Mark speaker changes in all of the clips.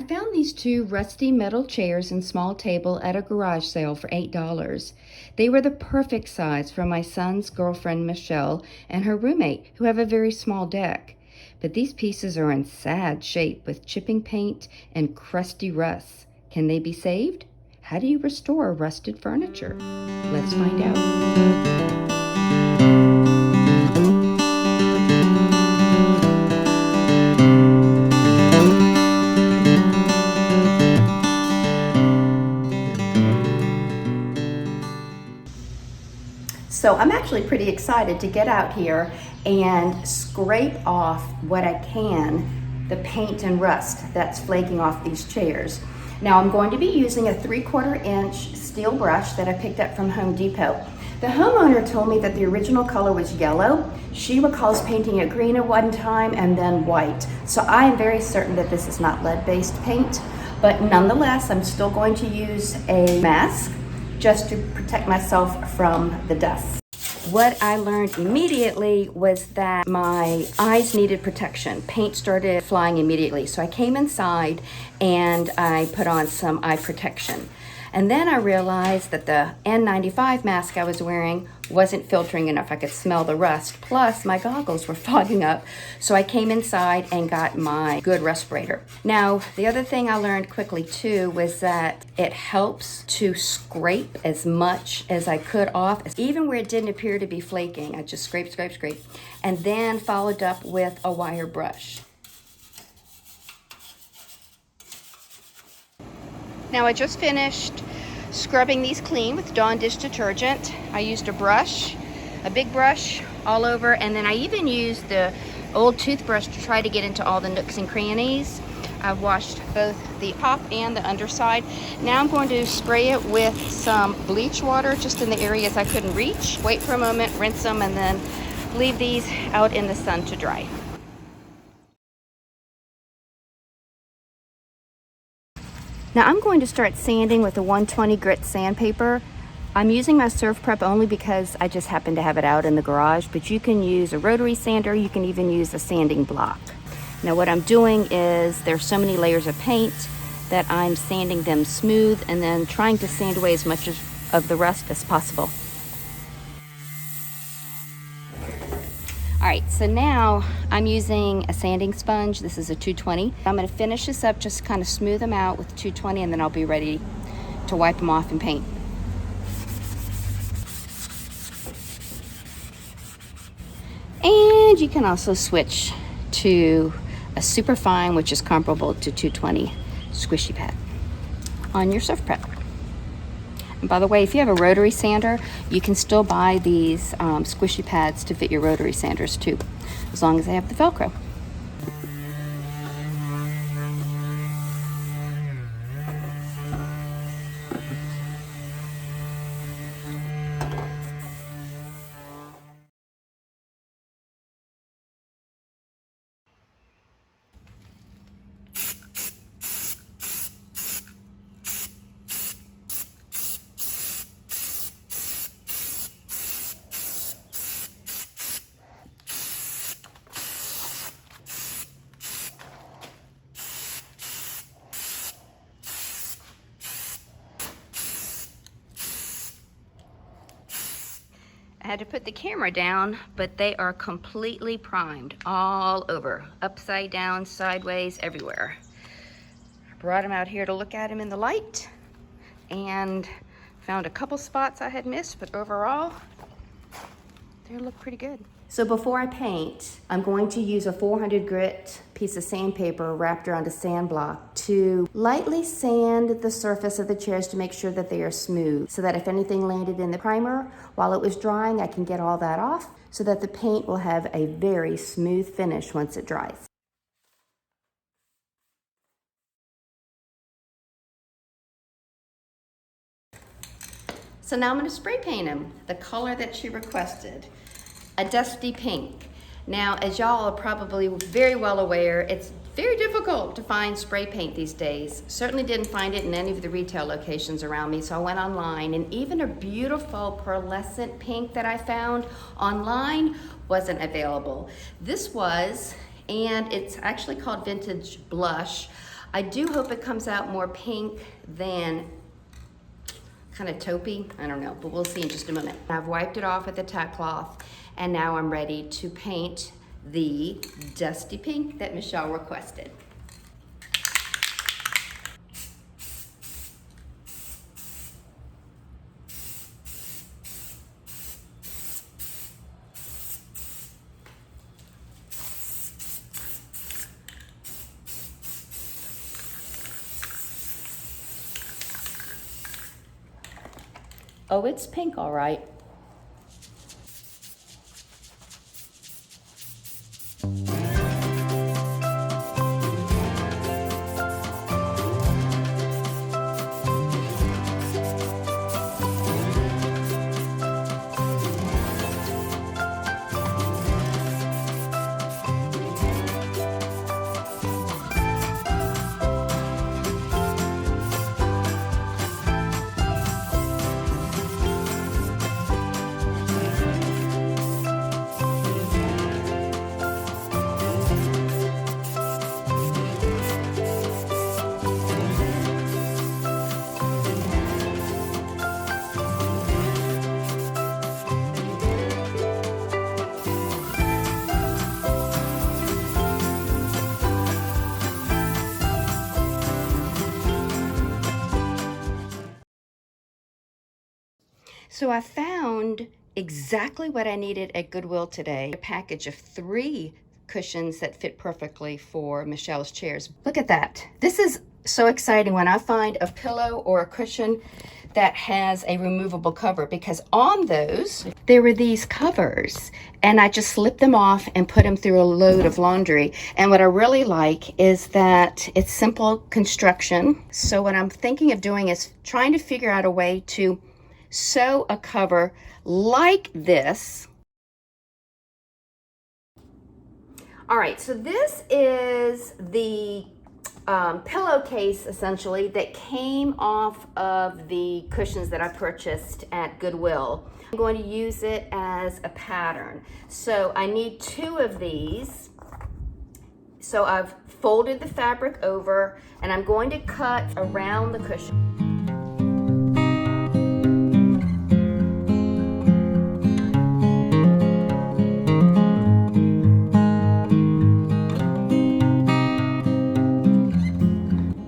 Speaker 1: found these two rusty metal chairs and small table at a garage sale for $8. They were the perfect size for my son's girlfriend Michelle and her roommate, who have a very small deck. But these pieces are in sad shape with chipping paint and crusty rust. Can they be saved? How do you restore rusted furniture? Let's find out. So I'm actually pretty excited to get out here and scrape off what I can, the paint and rust that's flaking off these chairs. Now I'm going to be using a 3/4 inch steel brush that I picked up from Home Depot. The homeowner told me that the original color was yellow. She recalls painting it green at one time and then white. So I am very certain that this is not lead-based paint, but nonetheless, I'm still going to use a mask just to protect myself from the dust. What I learned immediately was that my eyes needed protection. Paint started flying immediately. So I came inside and I put on some eye protection. And then I realized that the N95 mask I was wearing wasn't filtering enough. I could smell the rust. Plus, my goggles were fogging up. So I came inside and got my good respirator. Now, the other thing I learned quickly too was that it helps to scrape as much as I could off, even where it didn't appear to be flaking. I just scrape, and then followed up with a wire brush. Now I just finished scrubbing these clean with Dawn dish detergent. I used a brush, a big brush all over, and then I even used the old toothbrush to try to get into all the nooks and crannies. I've washed both the top and the underside. Now I'm going to spray it with some bleach water just in the areas I couldn't reach. Wait for a moment, rinse them, and then leave these out in the sun to dry. Now I'm going to start sanding with a 120 grit sandpaper. I'm using my SurfPrep only because I just happen to have it out in the garage, but you can use a rotary sander, you can even use a sanding block. Now what I'm doing is there's so many layers of paint that I'm sanding them smooth and then trying to sand away as much of the rust as possible. All right, so now I'm using a sanding sponge. This is a 220. I'm gonna finish this up, just kind of smooth them out with 220, and then I'll be ready to wipe them off and paint. And you can also switch to a super fine, which is comparable to 220 squishy pad on your SurfPrep. And by the way, if you have a rotary sander, you can still buy these squishy pads to fit your rotary sanders too, as long as they have the Velcro. I had to put the camera down, but they are completely primed all over, upside down, sideways, everywhere. I brought them out here to look at them in the light and found a couple spots I had missed, but overall, they look pretty good. So before I paint, I'm going to use a 400 grit piece of sandpaper wrapped around a sand block to lightly sand the surface of the chairs to make sure that they are smooth, so that if anything landed in the primer while it was drying, I can get all that off so that the paint will have a very smooth finish once it dries. So now I'm going to spray paint them the color that she requested. A dusty pink. Now, as y'all are probably very well aware, it's very difficult to find spray paint these days. Certainly didn't find it in any of the retail locations around me, so I went online, and even a beautiful pearlescent pink that I found online wasn't available. This was, and it's actually called Vintage Blush. I do hope it comes out more pink than kind of taupey. I don't know, but we'll see in just a moment. I've wiped it off with a tack cloth, and now I'm ready to paint the dusty pink that Michelle requested. Oh, it's pink, all right. So I found exactly what I needed at Goodwill today. A package of 3 cushions that fit perfectly for Michelle's chairs. Look at that. This is so exciting when I find a pillow or a cushion that has a removable cover, because on those, there were these covers and I just slipped them off and put them through a load of laundry. And what I really like is that it's simple construction. So what I'm thinking of doing is trying to figure out a way to sew a cover like this. All right, so this is the pillowcase essentially that came off of the cushions that I purchased at Goodwill. I'm going to use it as a pattern. So I need 2 of these. So I've folded the fabric over and I'm going to cut around the cushion.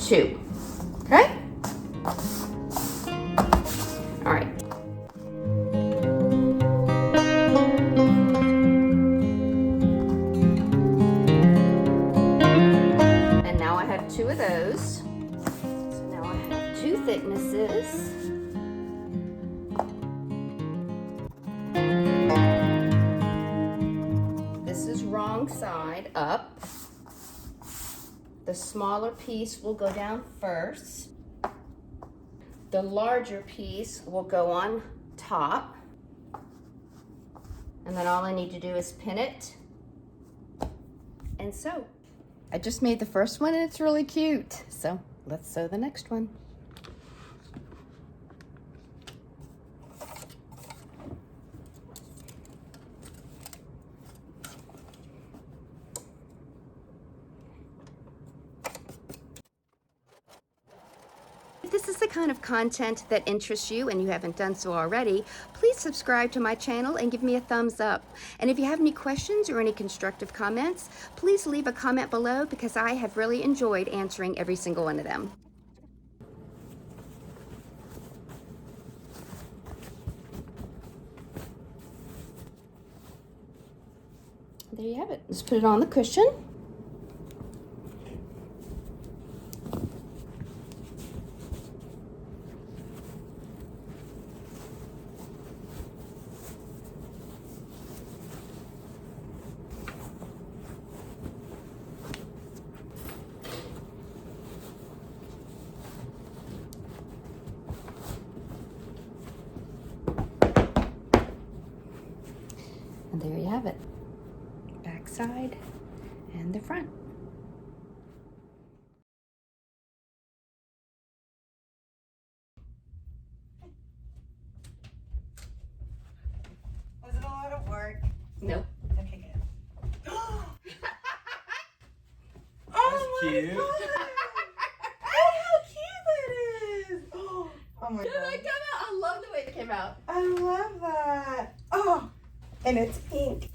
Speaker 1: Two. Okay? All right. And now I have 2 of those. So now I have 2 thicknesses. This is wrong side up. The smaller piece will go down first. The larger piece will go on top. And then all I need to do is pin it and sew. I just made the first one and it's really cute. So let's sew the next one. If this is the kind of content that interests you and you haven't done so already, please subscribe to my channel and give me a thumbs up. And if you have any questions or any constructive comments, please leave a comment below because I have really enjoyed answering every single one of them. There you have it. Let's put it on the cushion. And there you have it. Back side and the front.
Speaker 2: Was it a lot of work?
Speaker 1: Nope.
Speaker 2: Okay, good.
Speaker 3: Oh
Speaker 2: my
Speaker 3: cute.
Speaker 2: God. Oh my
Speaker 1: Did
Speaker 2: god.
Speaker 1: it come out? I love the way it came out.
Speaker 2: I love that. Oh, and it's pink.